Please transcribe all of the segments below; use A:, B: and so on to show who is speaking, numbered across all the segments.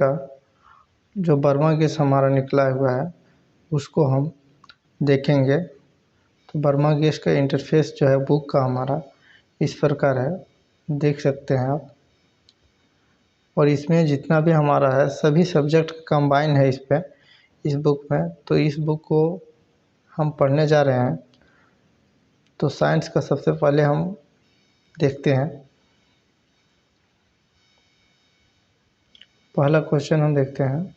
A: का जो Burma gas हमारा निकला हुआ है उसको हम देखेंगे। तो बर्मा गैस का इंटरफेस जो है बुक का हमारा इस प्रकार है, देख सकते हैं आप। और इसमें जितना भी हमारा है सभी सब्जेक्ट कंबाइन है इस बुक में। तो इस बुक को हम पढ़ने जा रहे हैं। तो साइंस का सबसे पहले हम देखते हैं। पहला क्वेश्चन हम देखते हैं,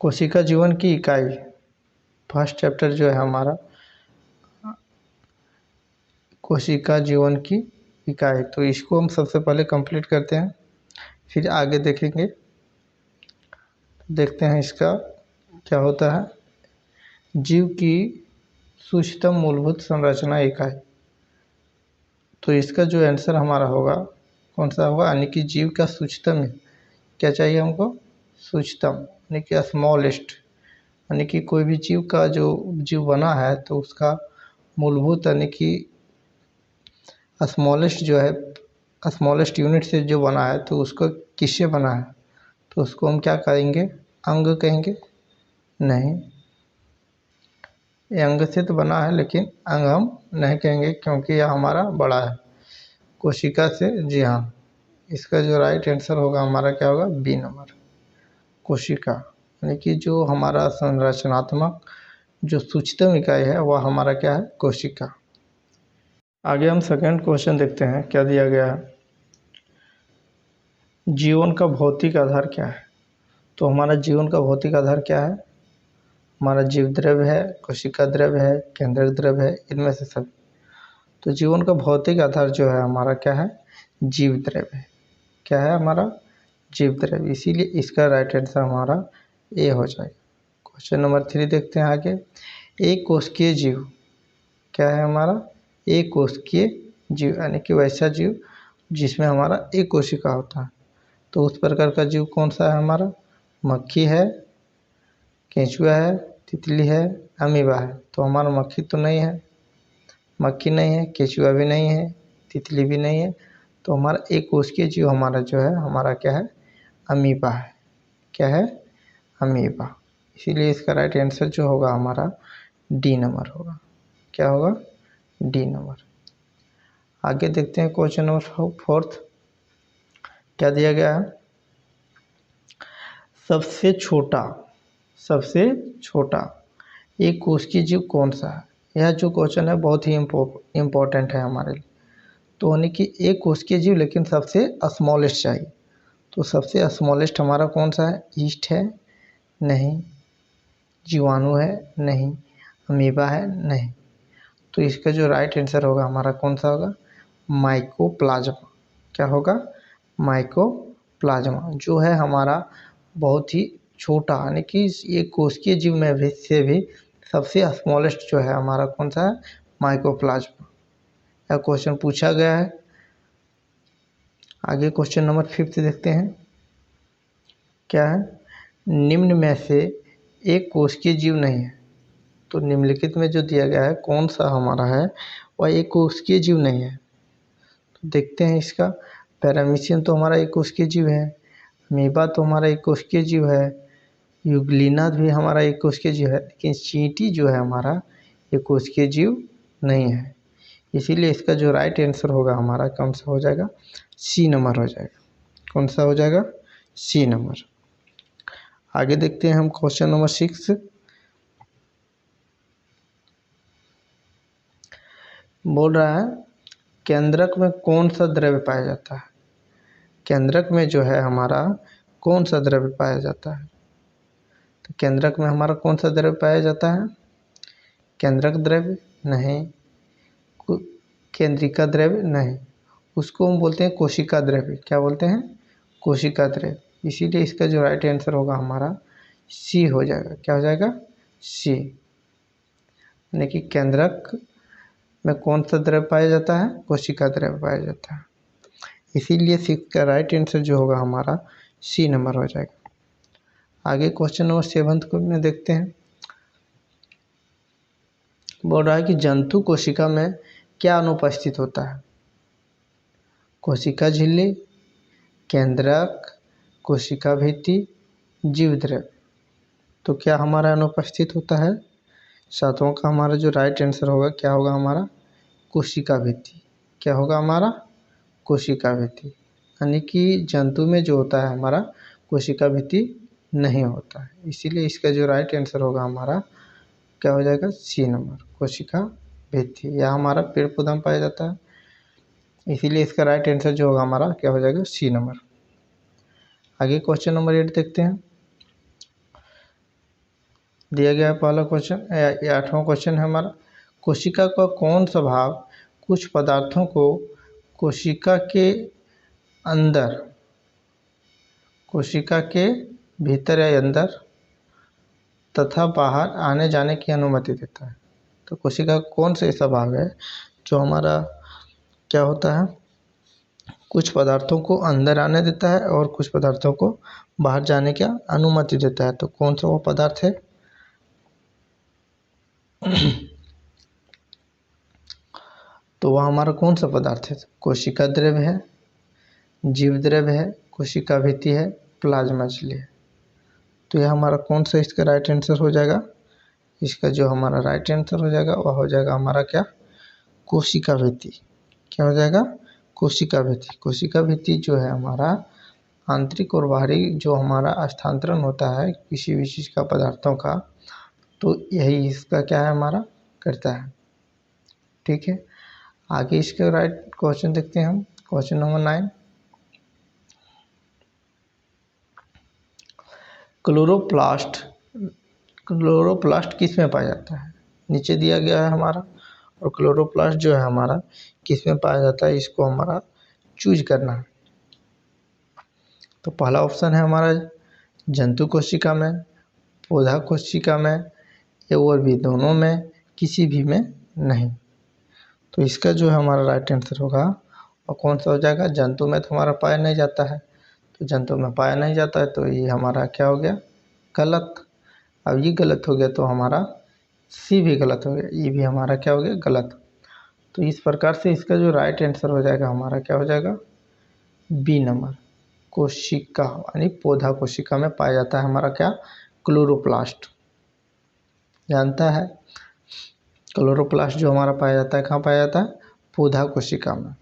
A: कोशिका जीवन की इकाई। फर्स्ट चैप्टर जो है हमारा कोशिका जीवन की इकाई, तो इसको हम सबसे पहले कंप्लीट करते हैं, फिर आगे देखेंगे। देखते हैं इसका क्या होता है। जीव की सूक्ष्मतम मूलभूत संरचना इकाई। तो इसका जो आंसर हमारा होगा कौन सा होगा, यानी कि जीव का सूक्ष्मतम क्या चाहिए हमको, सूक्ष्मतम यानी कि स्मॉलेस्ट, यानी कि कोई भी जीव का जो जीव बना है तो उसका मूलभूत यानी कि स्मॉलेस्ट जो है, स्मॉलेस्ट यूनिट से जो बना है तो उसको किससे बना है, तो उसको हम क्या कहेंगे, अंग कहेंगे। नहीं, ये अंग से तो बना है लेकिन अंग हम नहीं कहेंगे क्योंकि यह हमारा बड़ा है कोशिका से। जी हाँ, इसका जो राइट आंसर होगा हमारा क्या होगा, बी नंबर, कोशिका, यानी कि जो हमारा संरचनात्मक जो सूक्ष्मतम इकाई है वह हमारा क्या है, कोशिका। आगे हम सेकंड क्वेश्चन देखते हैं, क्या दिया गया है, जीवन का भौतिक आधार क्या है। तो हमारा जीवन का भौतिक आधार क्या है, हमारा जीव द्रव्य है, कोशिका द्रव्य है, केंद्रक द्रव्य है, इनमें से सब। तो जीवन का भौतिक आधार जो है हमारा क्या है, जीव द्रव्य। क्या है हमारा, जीव द्रव्य, इसीलिए इसका राइट आंसर हमारा ए हो जाएगा। क्वेश्चन नंबर 3 देखते हैं आगे। एक कोशिकीय जीव क्या है हमारा, एक कोशिकीय जीव, यानी कि वैसा जीव जिसमें हमारा एक कोशिका होता है। तो उस प्रकार का जीव कौन सा है हमारा, मक्खी है, केंचुआ है, तितली है, अमीबा है। तो हमारा मक्खी तो नहीं है, मक्खी नहीं है, केंचुआ भी नहीं है, तितली भी नहीं है। तो हमारा एक कोशिकीय जीव हमारा जो है हमारा क्या है, अमीबा है। क्या है, अमीबा। इसीलिए इसका राइट आंसर जो होगा हमारा डी नंबर होगा। क्या होगा, डी नंबर। आगे देखते हैं क्वेश्चन नंबर 4। क्या दिया गया है, सबसे छोटा एक कोशिकीय जीव कौन सा है। यह जो क्वेश्चन है बहुत ही इम्पोर्टेंट है हमारे लिए। तो यानी कि एक कोशिकीय जीव लेकिन सबसे स्मॉलेस्ट चाहिए। तो सबसे स्मॉलेस्ट हमारा कौन सा है, ईस्ट है, नहीं, जीवाणु है, नहीं, अमीबा है, नहीं। तो इसका जो राइट आंसर होगा हमारा कौन सा होगा, माइकोप्लाज्मा। क्या होगा, माइकोप्लाज्मा, जो है हमारा बहुत ही छोटा, यानी कि ये कोशिकीय जीव में भी से भी सबसे स्मॉलेस्ट जो है हमारा कौन सा है, माइकोप्लाज्मा। यह क्वेश्चन पूछा गया है। आगे क्वेश्चन नंबर 5 देखते हैं। क्या है, निम्न में से एक कोशिकीय जीव नहीं है। तो निम्नलिखित में जो दिया गया है कौन सा हमारा है, वह एक कोशिकीय जीव नहीं है। तो देखते हैं इसका। पैरामीशियम तो हमारा एक कोशिकीय जीव है, अमीबा तो हमारा एक कोशिकीय जीव है, यूग्लिना भी हमारा एक कोशिकीय जीव है, लेकिन चींटी जो है हमारा एक कोशिकीय जीव नहीं है। इसीलिए इसका जो राइट आंसर होगा हमारा कौन सा हो जाएगा, सी नंबर हो जाएगा। कौन सा हो जाएगा, सी नंबर। आगे देखते हैं हम क्वेश्चन नंबर 6। बोल रहा है केंद्रक में कौन सा द्रव्य पाया जाता है। केंद्रक में जो है हमारा कौन सा द्रव्य पाया जाता है। तो केंद्रक में हमारा कौन सा द्रव्य पाया जाता है, केंद्रक द्रव्य नहीं, केंद्रिका द्रव्य नहीं, उसको हम बोलते हैं कोशिका द्रव्य। क्या बोलते हैं, कोशिका द्रव्य। इसीलिए इसका जो राइट आंसर होगा हमारा सी हो जाएगा। क्या हो जाएगा, सी, यानी कि केंद्रक में कौन सा द्रव्य पाया जाता है, कोशिका द्रव्य पाया जाता है। इसीलिए 6 का राइट आंसर जो होगा हमारा सी नंबर हो जाएगा। आगे क्वेश्चन नंबर 7 को में देखते हैं। बोल रहा है कि जंतु कोशिका में क्या अनुपस्थित होता है। कोशिका झिल्ली, केंद्रक, कोशिका भित्ति, जीवद्रव्य। तो क्या हमारा अनुपस्थित होता है? सातवां का हमारा जो राइट आंसर होगा क्या होगा हमारा? कोशिका भित्ति। क्या होगा हमारा? कोशिका भित्ति। यानी कि जंतु में जो होता है हमारा कोशिका भित्ति नहीं होता है, इसीलिए इसका जो राइट आंसर होगा हमारा क्या हो जाएगा? सी नंबर, कोशिका भित्ति। यह हमारा पेड़ पौधा में पाया जाता है, इसीलिए इसका राइट आंसर जो होगा हमारा क्या हो जाएगा? C number. आगे क्वेश्चन नंबर 8 देखते हैं। दिया गया है पहला क्वेश्चन, 8वां क्वेश्चन है हमारा, कोशिका का कौन सा भाग कुछ पदार्थों को कोशिका के अंदर, कोशिका के भीतर या अंदर तथा बाहर आने जाने की अनुमति देता है? तो कोशिका का कौन सा ऐसा भाग है जो हमारा क्या होता है, कुछ पदार्थों को अंदर आने देता है और कुछ पदार्थों को बाहर जाने की अनुमति देता है? तो कौन सा वो पदार्थ है? तो वह हमारा कौन सा पदार्थ है? कोशिका द्रव्य है, जीव द्रव्य है, कोशिका भित्ति है, प्लाज्मा झिल्ली है। तो यह हमारा कौन सा इसका राइट आंसर हो जाएगा? इसका जो हमारा राइट आंसर हो जाएगा वह हो जाएगा हमारा क्या? कोशिका भित्ति। क्या हो जाएगा? कोशिका भित्ति। कोशिका भित्ति जो है हमारा आंतरिक और बाहरी जो हमारा स्थानांतरण होता है किसी भी चीज़ का, पदार्थों का, तो यही इसका क्या है हमारा करता है। ठीक है, आगे इसके राइट क्वेश्चन देखते हैं हम। Question number 9, chloroplast. क्लोरोप्लास्ट किस में पाया जाता है? नीचे दिया गया है हमारा, और क्लोरोप्लास्ट जो है हमारा किस में पाया जाता है, इसको हमारा चूज करना है। तो पहला ऑप्शन है हमारा जंतु कोशिका में, पौधा कोशिका में, या और भी दोनों में, किसी भी में नहीं। तो इसका जो है हमारा राइट आंसर होगा और कौन सा हो जाएगा? जंतु में तो हमारा पाया नहीं जाता है, तो जंतु में पाया नहीं जाता है तो ये हमारा क्या हो गया? गलत। अब ये गलत हो गया तो हमारा सी भी गलत हो गया, ये भी हमारा क्या हो गया? गलत। तो इस प्रकार से इसका जो राइट आंसर हो जाएगा हमारा क्या हो जाएगा? बी नंबर, कोशिका यानी पौधा कोशिका में पाया जाता है हमारा क्या? क्लोरोप्लास्ट। जानता है क्लोरोप्लास्ट जो हमारा पाया जाता है कहाँ पाया जाता है? पौधा कोशिका में।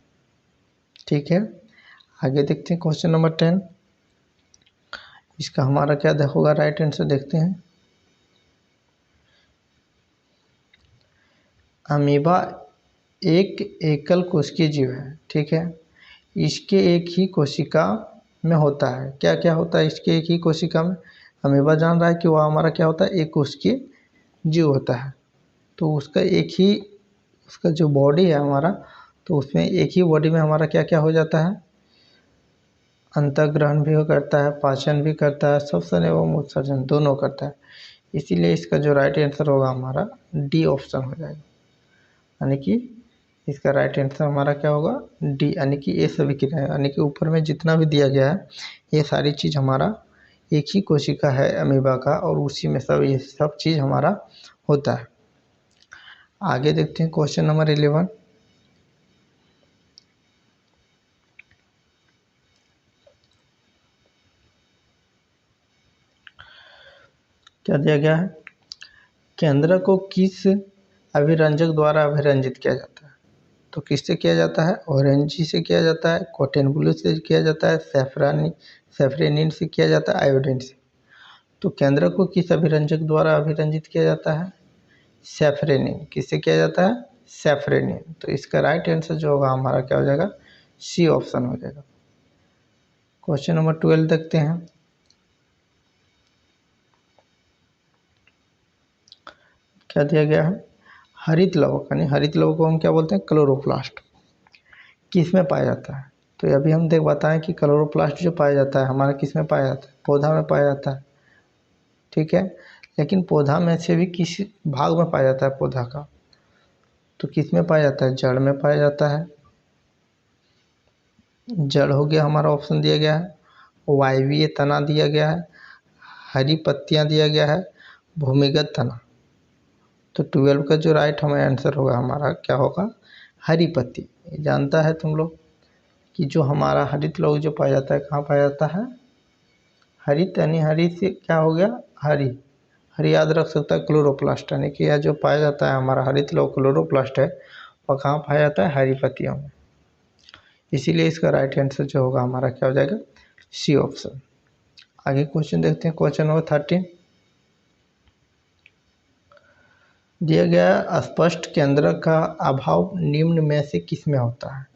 A: ठीक है, आगे देखते हैं क्वेश्चन नंबर 10। इसका हमारा क्या होगा राइट आंसर? देखते हैं। अमीबा एक एकल कोशिकीय जीव है। ठीक है, इसके एक ही कोशिका में होता है। क्या क्या होता है इसके एक ही कोशिका में? अमीबा जान रहा है कि वह हमारा क्या होता है? एक कोशिकीय जीव होता है। तो उसका एक ही, उसका जो बॉडी है हमारा, तो उसमें एक ही बॉडी में हमारा क्या क्या हो जाता है? अंतर्ग्रहण भी करता है, पाचन भी करता है, श्वसन एवं उत्सर्जन दोनों करता है। इसीलिए इसका जो राइट आंसर होगा हमारा डी ऑप्शन हो जाएगा, यानी कि इसका राइट आंसर हमारा क्या होगा? डी, यानी कि ये सभी क्रियाएं, यानी कि ऊपर में जितना भी दिया गया है ये सारी चीज़ हमारा एक ही कोशिका है अमीबा का, और उसी में सब ये सब चीज़ हमारा होता है। आगे देखते हैं क्वेश्चन नंबर 11। क्या दिया गया है? केंद्र को किस अभिरंजक द्वारा अभिरंजित किया जाता है? तो किससे किया जाता है? ऑरेंजी से किया जाता है, कॉटन ब्लू से किया जाता है, सेफ्रेनिन से किया जाता है, आयोडीन से। तो केंद्र को किस अभिरंजक द्वारा अभिरंजित किया जाता है? सेफ्रेनिन। किससे किया जाता है? सेफ्रेनिन। तो इसका राइट आंसर जो होगा हमारा क्या हो जाएगा? सी ऑप्शन हो जाएगा। क्वेश्चन नंबर 12 देखते हैं। क्या दिया गया है? हरित लवक, यानी हरित लवक को हम क्या बोलते हैं? क्लोरोप्लास्ट। किस में पाया जाता है? तो अभी हम बताएं कि क्लोरोप्लास्ट जो पाया जाता है हमारा किस में पाया जाता है? पौधा में पाया जाता है। ठीक है, लेकिन पौधा में से भी किस भाग में पाया जाता है पौधा का? तो किस में पाया जाता है? जड़ में पाया जाता है। जड़ हो गया हमारा, ऑप्शन दिया गया है। वायवीय तना दिया गया है, हरी पत्तियां दिया गया है, भूमिगत तना। तो 12 का जो राइट हमें आंसर होगा हमारा क्या होगा? हरी पत्ती। जानता है तुम लोग कि जो हमारा हरित लौह जो पाया जाता है कहाँ पाया जाता है? हरित यानी हरी से क्या हो गया, हरी। हरी याद रख सकता है क्लोरोप्लास्ट, यानी कि यह जो पाया जाता है हमारा हरित लौह क्लोरोप्लास्ट है, वह कहाँ पाया जाता है, हरी पत्तियों में। इसीलिए इसका राइट आंसर जो होगा हमारा क्या हो जाएगा, सी ऑप्शन। आगे क्वेश्चन देखते हैं, क्वेश्चन नंबर 13 दिया गया है, स्पष्ट केंद्र का अभाव निम्न में से किस में होता है।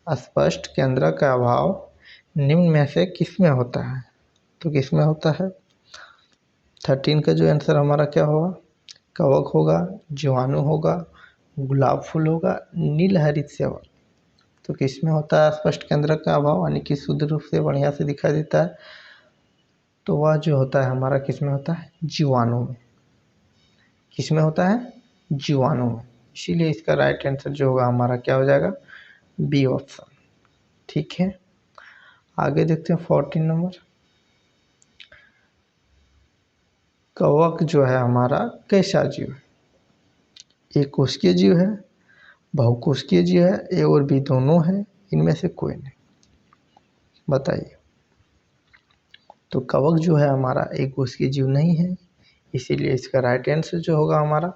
A: स्पष्ट केंद्र का अभाव निम्न में से किस में होता है, तो किस में होता है। 13 का जो आंसर हमारा क्या होगा, कवक होगा, जीवाणु होगा, गुलाब फूल होगा, नीलहरित सेवा। तो किस में होता है स्पष्ट केंद्र का अभाव, यानी कि शुद्ध रूप से बढ़िया से दिखाई देता है, तो वह जो होता है हमारा किस में होता है, जीवाणु में। किस में होता है, जीवाणु में। इसीलिए इसका राइट आंसर जो होगा हमारा क्या हो जाएगा, बी ऑप्शन। ठीक है, आगे देखते हैं 14 नंबर। कवक जो है हमारा कैसा जीव है, एक कोशिकीय जीव है, बहुकोशिकीय जीव है, ए और बी दोनों है, इनमें से कोई नहीं, बताइए। तो कवक जो है हमारा एक कोशिकीय जीव नहीं है, इसीलिए इसका राइट आंसर जो होगा हमारा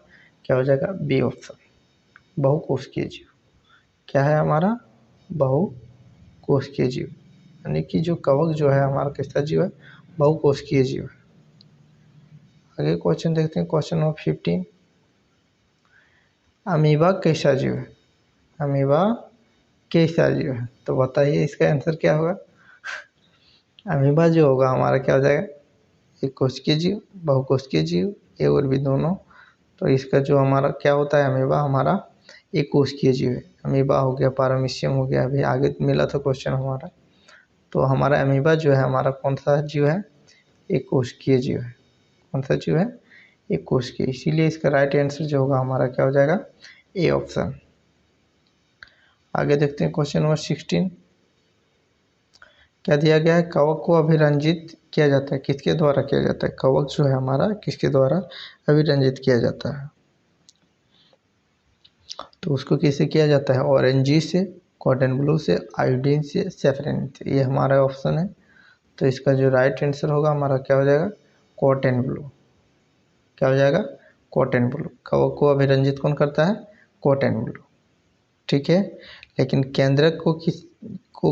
A: क्या हो जाएगा, बी ऑप्शन, बहुकोशिकीय जीव। क्या है हमारा, बहुकोशिकीय जीव, यानी कि जो कवक जो है हमारा कैसा जीव है, बहुकोशिकीय जीव है। आगे क्वेश्चन देखते हैं, क्वेश्चन नंबर 15 अमीबा कैसा जीव है। अमीबा कैसा जीव है, तो बताइए इसका आंसर क्या होगा। अमीबा जो होगा हमारा क्या हो जाएगा, एक कोशिकीय जीव, बहुकोशिकीय जीव, ए और बी दोनों। तो इसका जो हमारा क्या होता है, अमीबा हमारा एक कोशिकीय जीव है। अमीबा हो गया, पारामीशियम हो गया, अभी आगे मिला था क्वेश्चन हमारा। तो हमारा अमीबा जो है हमारा कौन सा जीव है, एक कोशिकीय जीव है। कौन सा जीव है, एक कोशिकीय। इसीलिए इसका राइट आंसर जो होगा हमारा क्या हो जाएगा, ए ऑप्शन। आगे देखते हैं क्वेश्चन नंबर 16 क्या दिया गया है, कवक को अभिरंजित किया जाता है, किसके द्वारा किया जाता है। कवक जो है हमारा किसके द्वारा अभिरंजित किया जाता है, तो उसको किससे किया जाता है, ऑरेंजी से, कॉटन ब्लू से, आयोडीन से, सैफरन से। ये हमारा ऑप्शन है। तो इसका जो राइट आंसर होगा हमारा क्या हो जाएगा, कॉटन ब्लू। क्या हो जाएगा, कॉटन ब्लू। कवक को अभिरंजित कौन करता है, कॉटन ब्लू। ठीक है, लेकिन केंद्रक को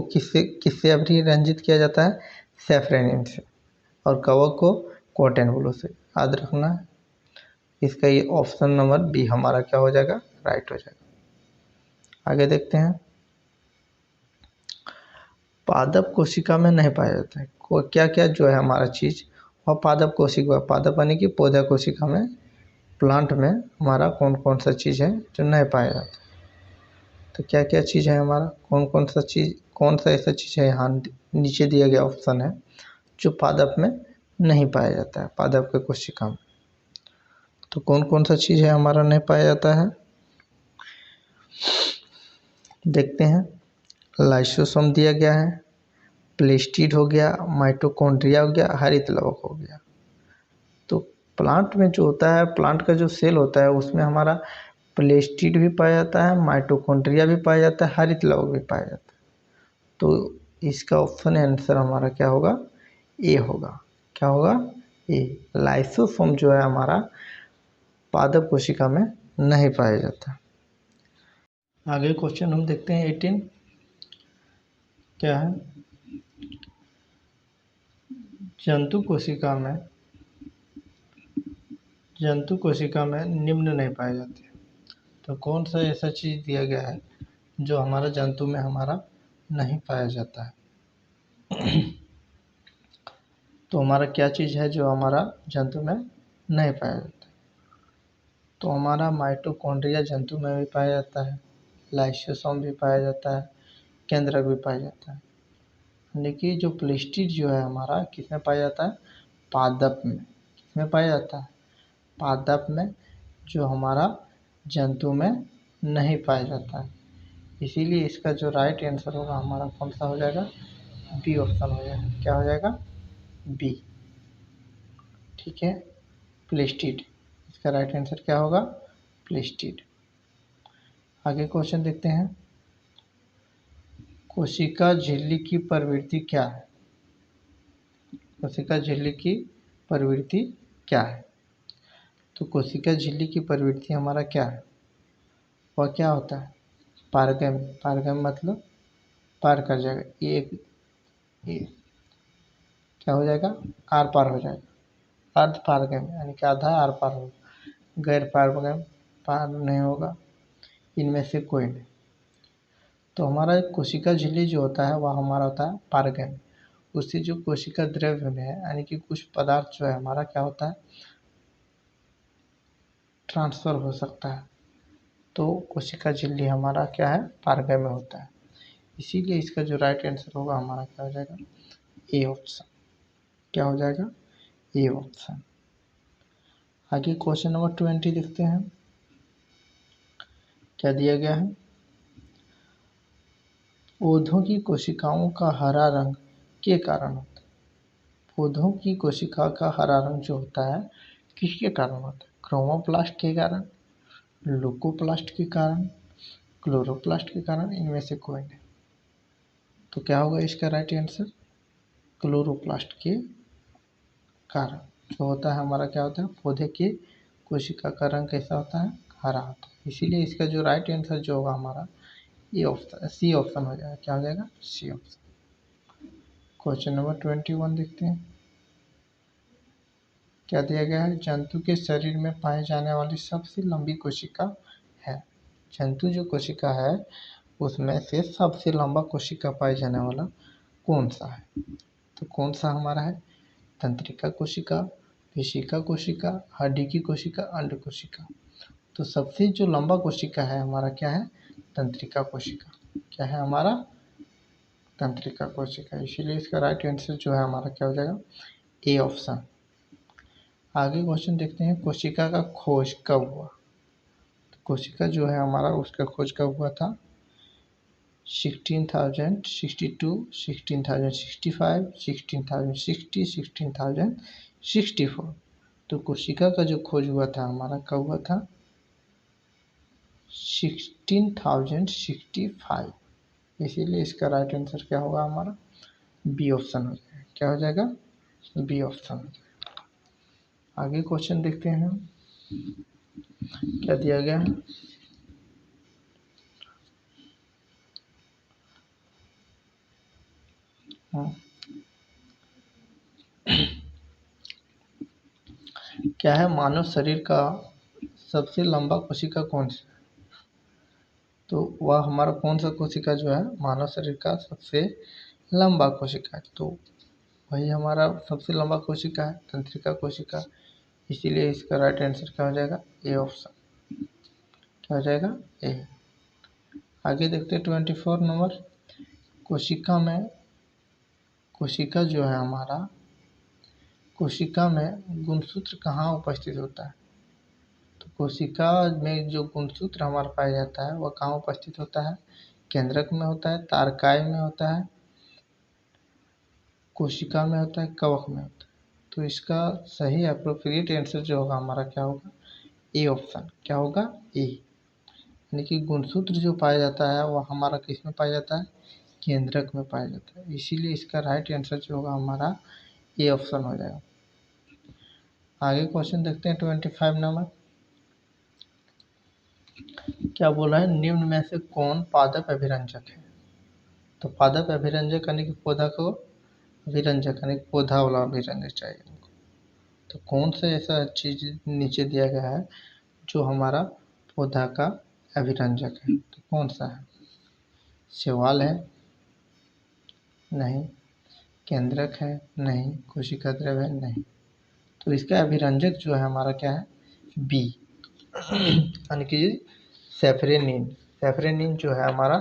A: किससे किससे अभिरंजित किया जाता है, सैफरन से, और कवक को कॉटन ब्लू से। याद रखना है, इसका ये ऑप्शन नंबर बी हमारा क्या हो जाएगा, राइट हो जाएगा। आगे देखते हैं, पादप कोशिका में नहीं पाया जाता है, क्या क्या जो है हमारा चीज़ वह पादप कोशिका, पादप यानी कि पौधा कोशिका में, प्लांट में हमारा कौन कौन सा चीज़ है जो नहीं पाया जाता। तो क्या क्या चीज़ है हमारा, कौन कौन सा चीज़, कौन सा ऐसा चीज़ है, यहाँ नीचे दिया गया ऑप्शन है जो पादप में नहीं पाया जाता है, पादप के कोशिका में। तो कौन कौन सा चीज़ है हमारा नहीं पाया जाता है, देखते हैं। लाइसोसोम दिया गया है, प्लेस्टिड हो गया, माइटोकॉन्ड्रिया हो गया, हरित लवक हो गया। तो प्लांट में जो होता है, प्लांट का जो सेल होता है उसमें हमारा प्लेस्टिड भी पाया जाता है, माइटोकॉन्ड्रिया भी पाया जाता है, हरित लवक भी पाया जाता है। तो इसका ऑप्शन आंसर हमारा क्या होगा, ए होगा। क्या होगा, ए। लाइसोसोम जो है हमारा पादप कोशिका में नहीं पाया जाता। आगे क्वेश्चन हम देखते हैं 18 क्या है, जंतु कोशिका में, जंतु कोशिका में निम्न नहीं पाए जाते। तो कौन सा ऐसा चीज़ दिया गया है जो हमारा जंतु में हमारा नहीं पाया जाता है। तो हमारा क्या चीज़ है जो हमारा जंतु में नहीं पाया जाता है। तो हमारा माइटोकॉन्ड्रिया जंतु में भी पाया जाता है, लाइसोसोम भी पाया जाता है, केंद्रक भी पाया जाता है। लेकिन जो प्लेस्टिड जो है हमारा किस में पाया जाता है, पादप में। किस में पाया जाता है, पादप में, जो हमारा जंतु में नहीं पाया जाता है। इसीलिए इसका जो राइट आंसर होगा हमारा कौन सा हो जाएगा, बी ऑप्शन हो जाएगा। क्या हो जाएगा, बी। ठीक है, प्लेस्टिड। इसका राइट आंसर क्या होगा, प्लेस्टिड। आगे क्वेश्चन देखते हैं, कोशिका झिल्ली की प्रवृत्ति क्या है। कोशिका झिल्ली की प्रवृत्ति क्या है? तो कोशिका झिल्ली की प्रवृत्ति हमारा क्या है? वह क्या होता है? पारगम्य। पारगम्य मतलब पार कर जाएगा, ये क्या हो जाएगा? आर पार हो जाएगा। अर्ध पारगम्य यानी कि आधा आर पार होगा, गैर पारगम्य पार नहीं होगा, इनमें से कोई नहीं। तो हमारा एक कोशिका झिल्ली जो होता है वह हमारा होता है पारगम्य। उससे जो कोशिका द्रव्य में है यानी कि कुछ पदार्थ जो है हमारा क्या होता है? ट्रांसफर हो सकता है। तो कोशिका झिल्ली हमारा क्या है? पारगम्य होता है। इसीलिए इसका जो राइट आंसर होगा हमारा क्या हो जाएगा? A option. क्या हो जाएगा? A option. आगे क्वेश्चन नंबर 20 देखते हैं, क्या दिया गया है? पौधों की कोशिकाओं का हरा रंग के कारण होता है। पौधों की कोशिका का हरा रंग जो होता है किसके कारण होता है? क्रोमोप्लास्ट के कारण, लुकोप्लास्ट के कारण, क्लोरोप्लास्ट के कारण, इनमें से कोई नहीं। तो क्या होगा इसका राइट आंसर? क्लोरोप्लास्ट के कारण जो होता है हमारा क्या होता है? पौधे के कोशिका का रंग कैसा होता है? हरा होता है। इसीलिए इसका जो राइट आंसर जो होगा हमारा ये ऑप्शन, सी ऑप्शन हो जाएगा। क्या हो जाएगा? सी ऑप्शन। क्वेश्चन नंबर 21 देखते हैं, क्या दिया गया है? जंतु के शरीर में पाए जाने वाली सबसे लंबी कोशिका है। जंतु जो कोशिका है उसमें से सबसे लंबा कोशिका पाए जाने वाला कौन सा है? तो कौन सा हमारा है? तंत्रिका कोशिका, पेशिका कोशिका, हड्डी की कोशिका, अंड कोशिका। तो सबसे जो लंबा कोशिका है हमारा क्या है? तंत्रिका कोशिका। क्या है हमारा? तंत्रिका कोशिका। इसीलिए इसका राइट आंसर जो है हमारा क्या हो जाएगा? A option. आगे क्वेश्चन देखते हैं, कोशिका का खोज कब हुआ? तो कोशिका जो है हमारा उसका खोज कब हुआ था? 16,062, 16,065, 16,060, 16,064। तो कोशिका का जो खोज हुआ था हमारा कब हुआ था? 16,065। इसीलिए इसका राइट आंसर क्या होगा हमारा? बी ऑप्शन हो जाएगा। क्या हो जाएगा? बी ऑप्शन हो जाएगा। आगे क्वेश्चन देखते हैं, क्या दिया गया है? क्या है मानव शरीर का सबसे लंबा कोशिका कौन सा? तो वह हमारा कौन सा कोशिका जो है मानव शरीर का सबसे लंबा कोशिका है? तो वही हमारा सबसे लंबा कोशिका है, तंत्रिका कोशिका। इसीलिए इसका राइट आंसर क्या हो जाएगा? A option. क्या हो जाएगा? ए। आगे देखते हैं 24 नंबर, कोशिका में, कोशिका जो है हमारा, कोशिका में गुणसूत्र कहाँ उपस्थित होता है? तो कोशिका में जो गुणसूत्र हमारा पाया जाता है वह कहाँ उपस्थित होता है? केंद्रक में होता है, तारकाय में होता है, कोशिका में होता है, कवक में होता है। तो इसका सही अप्रोप्रिएट आंसर जो होगा हमारा क्या होगा? A option. क्या होगा? ए। यानी कि गुणसूत्र जो पाया जाता है वह हमारा किस में पाया जाता है? केंद्रक में पाया जाता है। इसीलिए इसका राइट आंसर जो होगा हमारा ए ऑप्शन हो जाएगा। आगे क्वेश्चन देखते हैं 25 नंबर, क्या बोला है? निम्न में से कौन पादप अभिरंजक है? तो पादप अभिरंजक यानी कि पौधा को अभिरंजक यानी कि पौधा वाला अभिरंजक चाहिए हमको। तो कौन सा ऐसा चीज नीचे दिया गया है जो हमारा पौधा का अभिरंजक है? तो कौन सा है? शैवाल है? नहीं। केंद्रक है? नहीं। कोशिका द्रव्य है? नहीं। तो इसका अभिरंजक जो है हमारा क्या है? बी यानी कि सेफरेनिन। सेफरेनिन जो है हमारा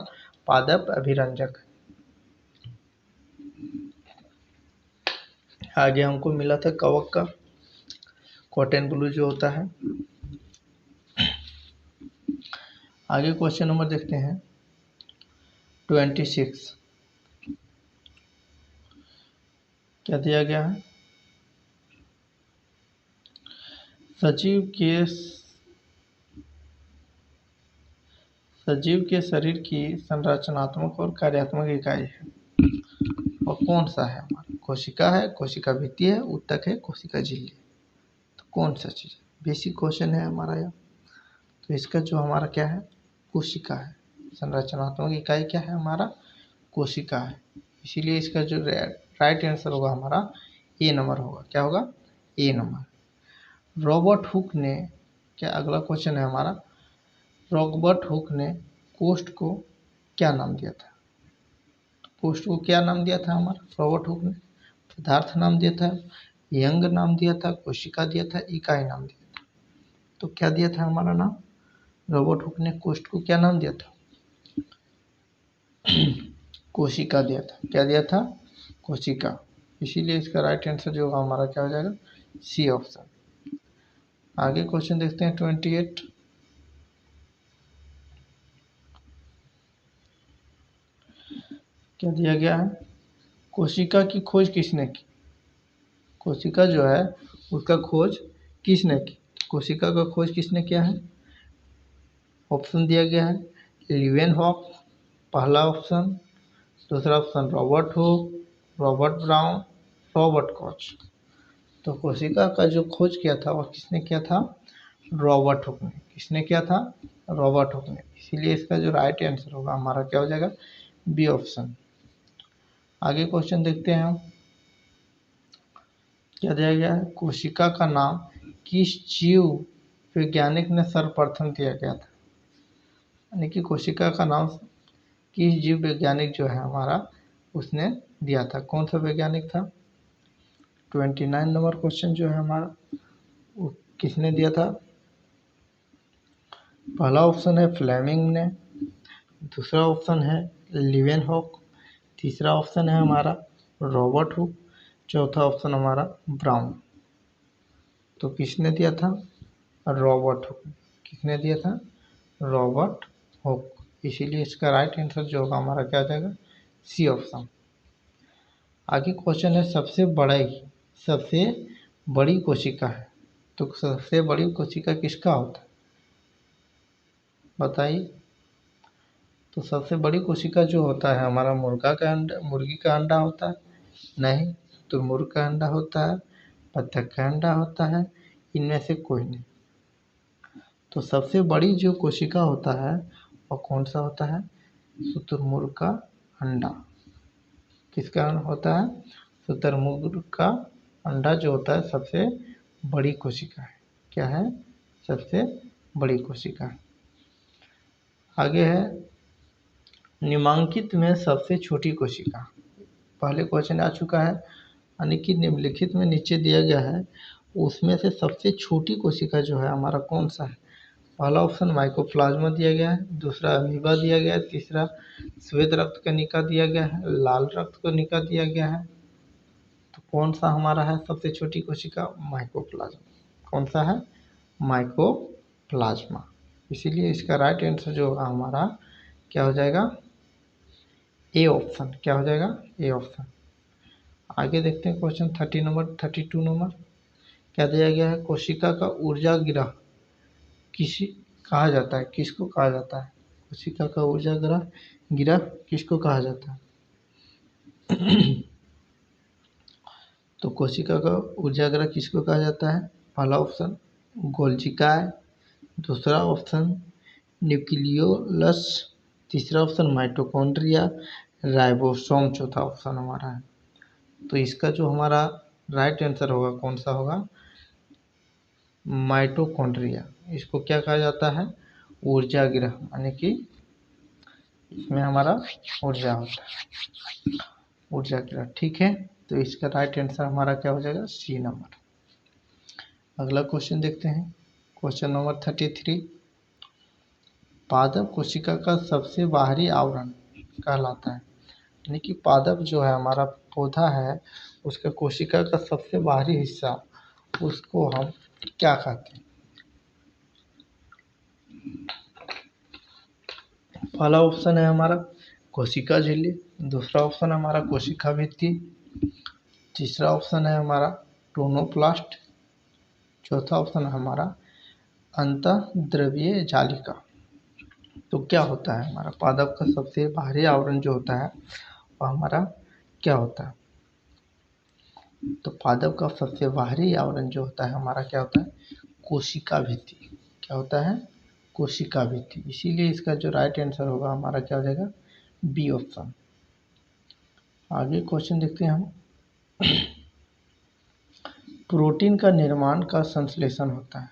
A: पादप अभिरंजक। आगे हमको मिला था कवक का, कॉटन ब्लू जो होता है। आगे क्वेश्चन नंबर देखते हैं 26, क्या दिया गया है? सजीव के शरीर की संरचनात्मक और कार्यात्मक इकाई है। और कौन सा है हमारा? कोशिका है, कोशिका भित्ति है, ऊतक है, कोशिका झिल्ली। तो कौन सा चीज़ है? बेसिक क्वेश्चन है हमारा यह। तो इसका जो हमारा क्या है? कोशिका है। संरचनात्मक इकाई क्या है हमारा? कोशिका है। इसीलिए इसका जो राइट आंसर होगा हमारा ए नंबर होगा। क्या होगा? ए नंबर। रॉबर्ट हुक ने, क्या अगला क्वेश्चन है हमारा, रॉबर्ट हुक ने कोष्ठ को क्या नाम दिया था? कोष्ठ को क्या नाम दिया था हमारा रॉबर्ट हुक ने? पदार्थ नाम दिया था, यंग नाम दिया था, कोशिका दिया था, इकाई नाम दिया था। तो क्या दिया था हमारा नाम? रॉबर्ट हुक ने कोष्ठ को क्या नाम दिया था? कोशिका दिया था। क्या दिया था? कोशिका। इसीलिए इसका राइट आंसर जो होगा हमारा क्या हो जाएगा? C option. आगे क्वेश्चन देखते हैं 28। क्या दिया गया है? कोशिका की खोज किसने की? कोशिका जो है उसका खोज किसने की? कोशिका का खोज किसने किया है? ऑप्शन दिया गया है लीवेनहॉक, पहला ऑप्शन, दूसरा option Robert Hooke, Robert brown, Robert Koch. तो कोशिका का जो खोज किया था और किसने किया था? रॉबर्ट हुक ने। किसने किया था? रॉबर्ट हुक ने। इसीलिए इसका जो राइट आंसर होगा हमारा क्या हो जाएगा? B option. आगे क्वेश्चन देखते हैं हम। क्या दिया गया है? कोशिका का नाम किस जीव वैज्ञानिक ने सर्वप्रथम दिया गया था? यानी कि कोशिका का नाम किस जीव वैज्ञानिक जो है हमारा उसने दिया था? कौन सा वैज्ञानिक था? 29 नंबर क्वेश्चन जो है हमारा वो किसने दिया था? पहला ऑप्शन है फ्लेमिंग ने, दूसरा ऑप्शन है लीवेनहॉक, तीसरा ऑप्शन है हमारा रॉबर्ट हुक, चौथा ऑप्शन हमारा ब्राउन। तो किसने दिया था? Robert Hooke. किसने दिया था? Robert Hooke. इसीलिए इसका राइट आंसर जो होगा हमारा क्या आ जाएगा? C option. आगे क्वेश्चन है सबसे बड़ी कोशिका है। तो सबसे बड़ी कोशिका किसका होता है? बताइए। तो सबसे बड़ी कोशिका जो होता है हमारा मुर्गा का अंडा, मुर्गी का अंडा होता है? नहीं। तो मुर्ग का अंडा होता है, बत्तख का अंडा होता है, इनमें से कोई नहीं। तो सबसे बड़ी जो कोशिका होता है वो कौन सा होता है? शुतुरमुर्ग का अंडा। किसका होता है? शुतुरमुर्ग का अंडा जो होता है सबसे बड़ी कोशिका है। क्या है? सबसे बड़ी कोशिका है। आगे है निम्नांकित में सबसे छोटी कोशिका। पहले क्वेश्चन आ चुका है, यानी कि निम्नलिखित में नीचे दिया गया है उसमें से सबसे छोटी कोशिका जो है हमारा कौन सा है? पहला ऑप्शन माइकोप्लाज्मा दिया गया है, दूसरा अमीबा दिया गया है, तीसरा श्वेत रक्त कणिका दिया गया है, लाल रक्त कणिका दिया गया है। तो कौन सा हमारा है सबसे छोटी कोशिका? माइकोप्लाज्मा। कौन सा है? माइकोप्लाज्मा। इसीलिए इसका राइट आंसर जो होगा हमारा क्या हो जाएगा? A option. क्या हो जाएगा? A option. आगे देखते हैं क्वेश्चन 32 नंबर। क्या दिया गया है? कोशिका का ऊर्जा गिरह किसी कहा जाता है? किसको कहा जाता है? कोशिका का ऊर्जा गिरह किसको कहा जाता है? तो कोशिका का ऊर्जा गिरह किसको कहा जाता है? पहला ऑप्शन गोल्जिकाय, दूसरा ऑप्शन न्यूक्लियोलस, तीसरा ऑप्शन माइटोकॉन्ड्रिया, राइबोसोम चौथा ऑप्शन हमारा है। तो इसका जो हमारा राइट आंसर होगा कौन सा होगा? माइटोकॉन्ड्रिया। इसको क्या कहा जाता है? ऊर्जा गिरह, यानी कि इसमें हमारा ऊर्जा होता है, ऊर्जा गिरह। ठीक है, तो इसका राइट आंसर हमारा क्या हो जाएगा? C number. अगला क्वेश्चन देखते हैं, क्वेश्चन नंबर 33। पादप कोशिका का सबसे बाहरी आवरण कहलाता है। यानी कि पादप जो है हमारा पौधा है उसका कोशिका का सबसे बाहरी हिस्सा उसको हम क्या कहते हैं? पहला ऑप्शन है हमारा कोशिका झिल्ली, दूसरा ऑप्शन हमारा कोशिका भित्ति, तीसरा ऑप्शन है हमारा टोनोप्लास्ट, चौथा ऑप्शन है हमारा अंतःद्रव्यीय जालिका। तो क्या होता है हमारा पादप का सबसे बाहरी आवरण जो होता है वो हमारा क्या होता है? तो पादप का सबसे बाहरी आवरण जो होता है हमारा क्या होता है? कोशिका भित्ति। क्या होता है? कोशिका भित्ति। इसीलिए इसका जो राइट आंसर होगा हमारा क्या हो जाएगा? B option. आगे क्वेश्चन देखते हैं हम। प्रोटीन का निर्माण का संश्लेषण होता है,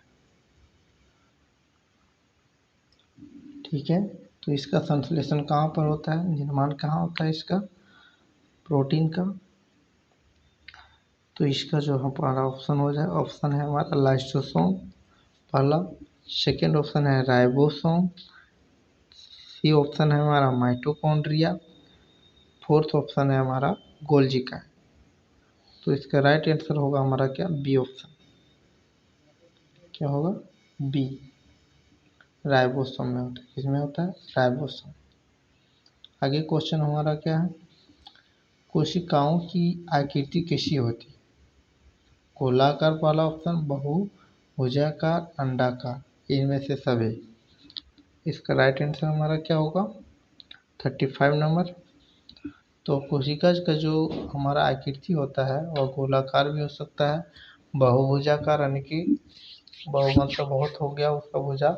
A: ठीक है। तो इसका संश्लेषण कहाँ पर होता है, निर्माण कहाँ होता है इसका, प्रोटीन का? तो इसका जो हमारा ऑप्शन हो जाए, ऑप्शन है हमारा लाइसोसोम पहला, सेकेंड ऑप्शन है राइबोसोम, सी ऑप्शन है हमारा माइटोकॉन्ड्रिया, फोर्थ ऑप्शन है हमारा गोल्जी का। तो इसका राइट आंसर होगा हमारा क्या, बी ऑप्शन। क्या होगा? बी, राइबोसोम में होता है। किसमें होता है? राइबोसोम। आगे क्वेश्चन हमारा क्या है, कोशिकाओं की आकृति कैसी होती है? गोलाकार पहला ऑप्शन, बहुभुजाकार, अंडाकार, इनमें से सभी। इसका राइट आंसर हमारा क्या होगा, 35 नंबर। तो कोशिका का जो हमारा आकृति होता है वह गोलाकार भी हो सकता है, बहुभुजाकार यानी कि बहु मतलब बहुत हो गया उसका भुजा,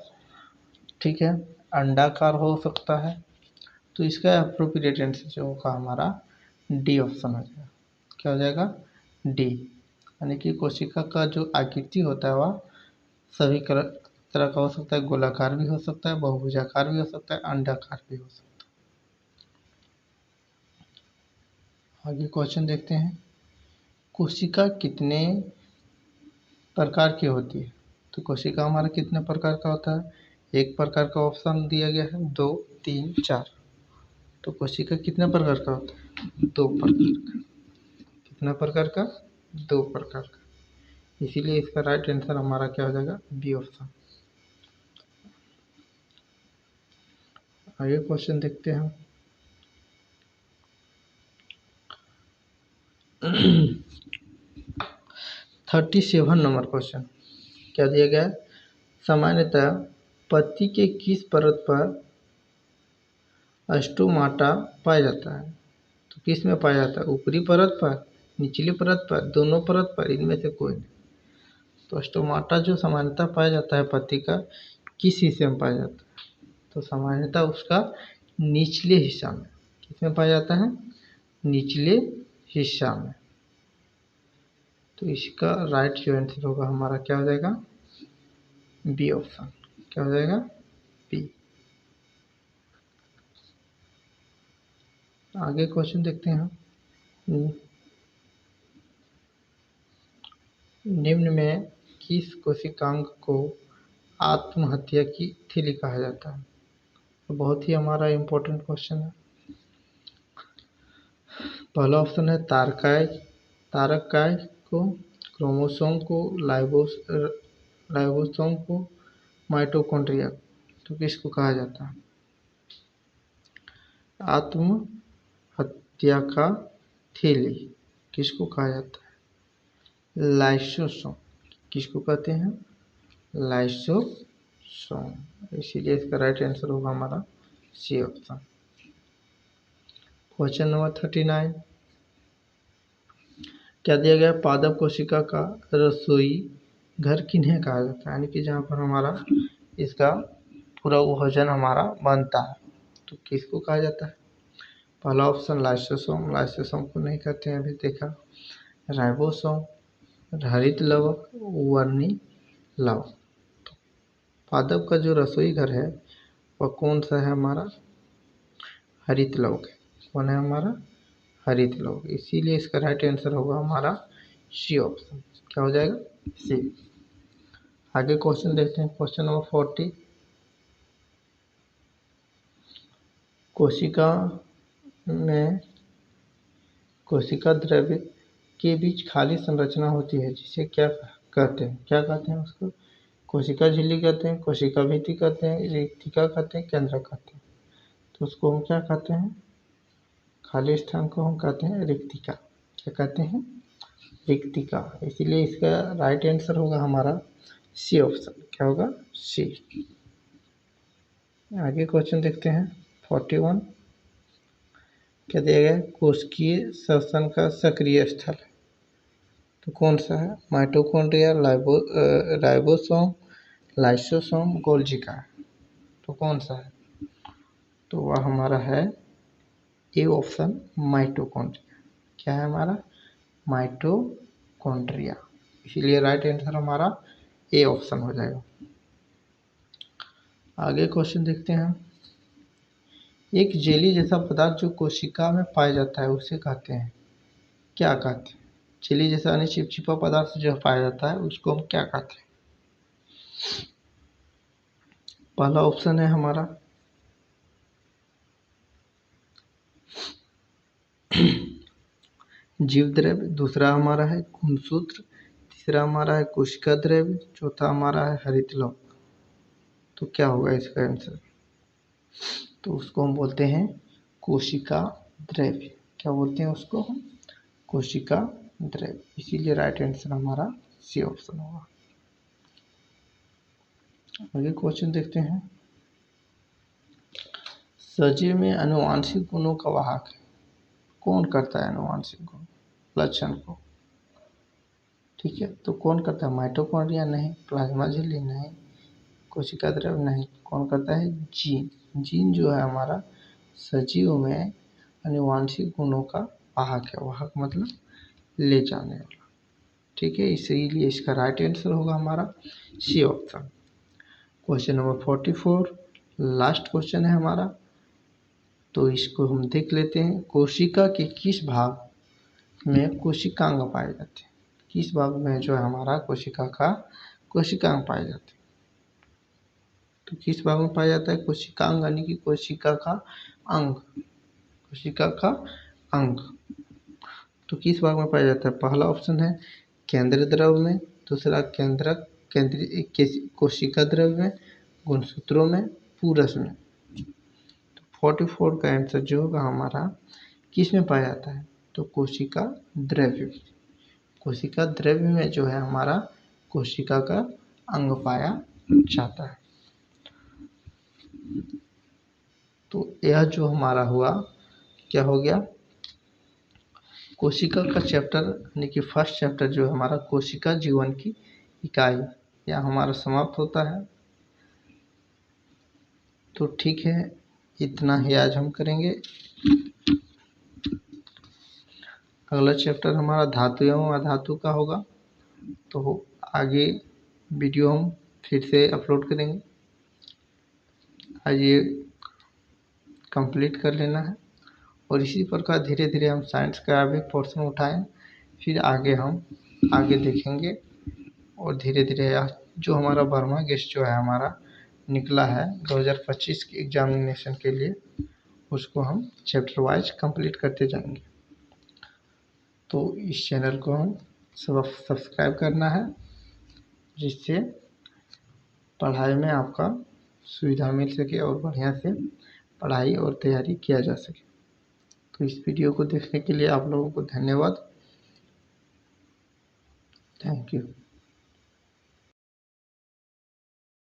A: ठीक है, अंडाकार हो सकता है। तो इसका अप्रोप्रिएट आंसर जो होगा हमारा डी ऑप्शन हो जाएगा। क्या हो जाएगा? डी, यानी कि कोशिका का जो आकृति होता है वह सभी तरह का हो सकता है, गोलाकार भी हो सकता है, बहुभुजाकार भी हो सकता है, अंडाकार भी हो सकता है। आगे क्वेश्चन देखते हैं, कोशिका कितने प्रकार की होती है? तो कोशिका हमारा कितने प्रकार का होता है? एक प्रकार का ऑप्शन दिया गया है, 2, 3, 4। तो कोशिका कितने प्रकार का होता है? 2 प्रकार का। कितना प्रकार का? 2 प्रकार का। इसीलिए इसका राइट आंसर हमारा क्या हो जाएगा, बी ऑप्शन। आगे क्वेश्चन देखते हैं। 37 नंबर क्वेश्चन क्या दिया गया है, सामान्यतः पत्ती के किस परत पर स्टोमाटा पाया जाता है? तो किस में पाया जाता है, ऊपरी परत पर, निचली परत पर, दोनों परत पर, इनमें से कोई नहीं। तो स्टोमाटा जो सामान्यतः पाया जाता है पत्ती का, किस हिस्से में पाया जाता है? तो सामान्यतः उसका निचले हिस्सा में। किसमें पाया जाता है? निचले हिस्सा में। तो इसका राइट जो आंसर होगा हमारा क्या हो जाएगा, बी ऑप्शन। क्या हो जाएगा? बी। आगे क्वेश्चन देखते हैं। निम्न में किस कोशिकांग को आत्महत्या की थिली कहा जाता है? तो बहुत ही हमारा इम्पोर्टेंट क्वेश्चन है। पहला ऑप्शन है तारकाय, तारकाय को, क्रोमोसोम को, लाइबोसोम को, माइटोकॉन्ड्रिया। तो किसको कहा जाता है आत्महत्या का थैली? किसको कहा जाता है? लाइसोसोम। किसको कहते हैं? लाइसोसोम। इसीलिए इसका राइट आंसर होगा हमारा सी ऑप्शन। क्वेश्चन नंबर 39 क्या दिया गया, पादप कोशिका का रसोई घर किन्हें कहा जाता है? यानी कि जहाँ पर हमारा इसका पूरा भोजन हमारा बनता है, तो किसको कहा जाता है? पहला ऑप्शन लाइसोसोम, लाइसोसोम को नहीं कहते हैं अभी देखा। राइबोसोम, हरित लवक, वर्णी लवक। पादप का जो रसोई घर है वह कौन सा है हमारा? हरित लवक है। कौन है हमारा? हरित लवक। इसीलिए इसका राइट आंसर होगा हमारा सी ऑप्शन। क्या हो जाएगा? सी। आगे क्वेश्चन देखते हैं, क्वेश्चन नंबर 40। कोशिका में कोशिका द्रव्य के बीच खाली संरचना होती है जिसे क्या कहते हैं? क्या कहते हैं उसको? कोशिका झिल्ली कहते हैं, कोशिका भित्ति कहते हैं, रिक्तिका कहते हैं, केंद्रक कहते हैं। तो उसको हम क्या कहते हैं? खाली स्थान को हम कहते हैं रिक्तिका। क्या कहते हैं? रिक्तिका। इसीलिए इसका राइट आंसर होगा हमारा सी ऑप्शन। क्या होगा? सी। आगे क्वेश्चन देखते हैं 41। क्या दिया गया है? कोशिकीय श्वसन का सक्रिय स्थल। तो कौन सा है? माइटोकॉन्ड्रिया, राइबोसोम, लाइसोसोम, गोल्गी का है। तो कौन सा है? तो वह हमारा है ए ऑप्शन, माइटोकॉन्ड्रिया। क्या है हमारा? माइटोकॉन्ड्रिया। इसीलिए राइट आंसर हमारा ए ऑप्शन हो जाएगा। आगे क्वेश्चन देखते हैं। एक जेली जैसा पदार्थ जो कोशिका में पाया जाता है उसे कहते हैं, क्या कहते हैं? जेली जैसा यानी चिपचिपा पदार्थ जो पाया जाता है उसको हम क्या कहते हैं? पहला ऑप्शन है हमारा जीव द्रव्य, दूसरा हमारा है गुणसूत्र, तीसरा हमारा है कोशिका द्रव्य, चौथा हमारा है हरित लवण। तो क्या होगा इसका आंसर? तो उसको हम बोलते हैं कोशिका द्रव्य। क्या बोलते हैं उसको हम? कोशिका द्रव्य। इसीलिए राइट आंसर हमारा सी ऑप्शन होगा। आगे क्वेश्चन देखते हैं। सजीव में आनुवांशिक गुणों का वाहक है, कौन करता है आनुवांशिक गुण लक्षण को? ठीक है, तो कौन करता है? माइटोकॉन्ड्रिया नहीं, प्लाज्मा झिल्ली नहीं, कोशिका द्रव्य नहीं, कौन करता है? जीन। जीन जो है हमारा सजीव में आनुवांशिक गुणों का वाहक है। वाहक मतलब ले जाने वाला। ठीक है, इसीलिए इसका राइट आंसर होगा हमारा C option. Question number 44 last question है हमारा, तो इसको हम देख लेते हैं। कोशिका के किस भाग में कोशिकांग पाए जाते हैं? किस भाग में जो है हमारा कोशिका का कोशिकांग पाए जाते हैं? तो किस भाग में पाया जाता है कोशिकांग यानी कि कोशिका का अंग? कोशिका का अंग तो किस भाग में पाया जाता है? पहला ऑप्शन है केंद्रीय द्रव में, दूसरा केंद्रीय कोशिका द्रव में, गुणसूत्रों में, पूरस में। तो 44 का आंसर जो होगा हमारा किस में पाया जाता है? तो कोशिका द्रव्य। कोशिका द्रव्य में जो है हमारा कोशिका का अंग पाया जाता है। तो यह जो हमारा हुआ क्या हो गया? कोशिका का चैप्टर यानी कि फर्स्ट चैप्टर जो है हमारा कोशिका जीवन की इकाई यह हमारा समाप्त होता है। तो ठीक है, इतना ही आज हम करेंगे। अगला चैप्टर हमारा धातु एवं अधातु का होगा, तो आगे वीडियो हम फिर से अपलोड करेंगे। आज ये कंप्लीट कर लेना है और इसी प्रकार धीरे धीरे हम साइंस का भी पोर्शन उठाएं, फिर आगे हम आगे देखेंगे। और धीरे धीरे जो हमारा बर्मा गेस्ट जो है हमारा निकला है 2025 के एग्जामिनेशन के लिए, उसको हम चैप्टर वाइज कंप्लीट करते जाएंगे। तो इस चैनल को हम सब्सक्राइब करना है, जिससे पढ़ाई में आपका सुविधा मिल सके और बढ़िया से पढ़ाई और तैयारी किया जा सके। तो इस वीडियो को देखने के लिए आप लोगों को धन्यवाद। Thank you.